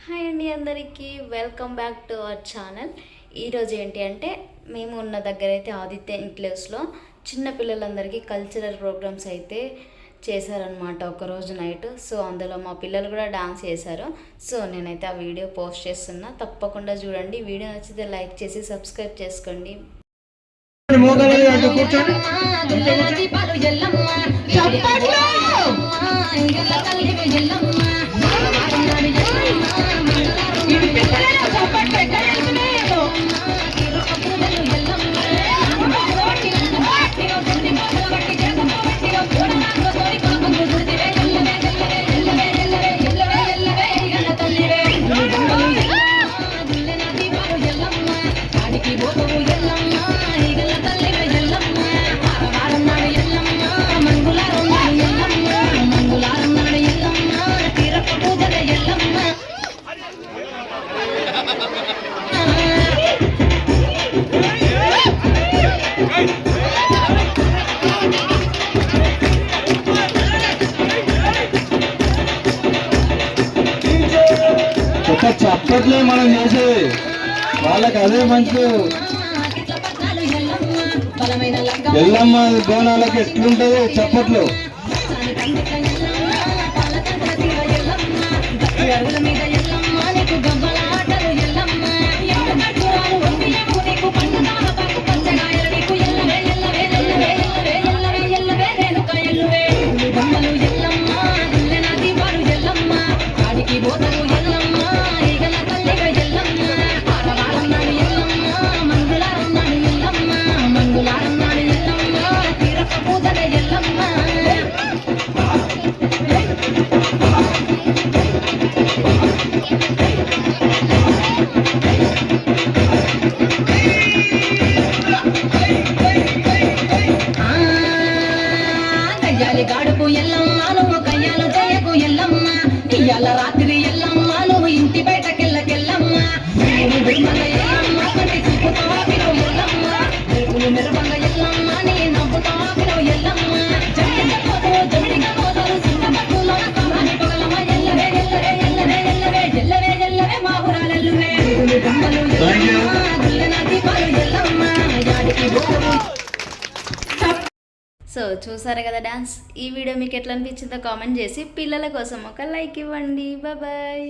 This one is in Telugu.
హాయ్ అండి అందరికీ welcome back to our channel. ఈరోజు ఏంటి అంటే మేము ఉన్న దగ్గర అయితే ఆదిత్య ఎన్క్లేవ్స్లో చిన్న పిల్లలందరికీ కల్చరల్ ప్రోగ్రామ్స్ అయితే చేశారనమాట ఒకరోజు నైట్. సో అందులో మా పిల్లలు కూడా డాన్స్ చేశారు. సో నేనైతే ఆ వీడియో పోస్ట్ చేస్తున్నా, తప్పకుండా చూడండి. వీడియో నచ్చితే లైక్ చేసి సబ్స్క్రైబ్ చేసుకోండి. చప్పట్లే మనం చేసేది, వాళ్ళకి అదే మంచి. ఎల్లమ్మ బోనాలకి ఎట్లుంటది చప్పట్లు. గాడుపు ఎల్లమ్మ నువ్వు కయ్యాలు చేయకు ఎల్లమ్మ, ఇయ్యాల రాత్రి ఎల్లమ్మ నువ్వు ఇంటి బయటకెళ్ళకెళ్ళమ్మ. ఎల్లమ్మ కంటి చూపుతో ఆపిలో ఎల్లమ్మ, మెరుపంగా ఎల్లమ్మ నీ నవ్వుతో ఆపిలో ఎల్లమ్మ. జమిడిగా పోతారు చిన్న పట్టులో సమాని పగలమ్మ. ఎల్లవే ఎల్లవే ఎల్లవే ఎల్లవే ఎల్లవే ఎల్లవే మా ఊరాలెల్లువే. బొమ్మలు ఎల్లమ్మ గుల్లెన దీపాలు ఎల్లమ్మ యాడికి పోవు. సో చూసారు కదా డాన్స్. ఈ వీడియో మీకు ఎట్లా అనిపించిందో కామెంట్ చేసి పిల్లల కోసం ఒక లైక్ ఇవ్వండి. బాయ్.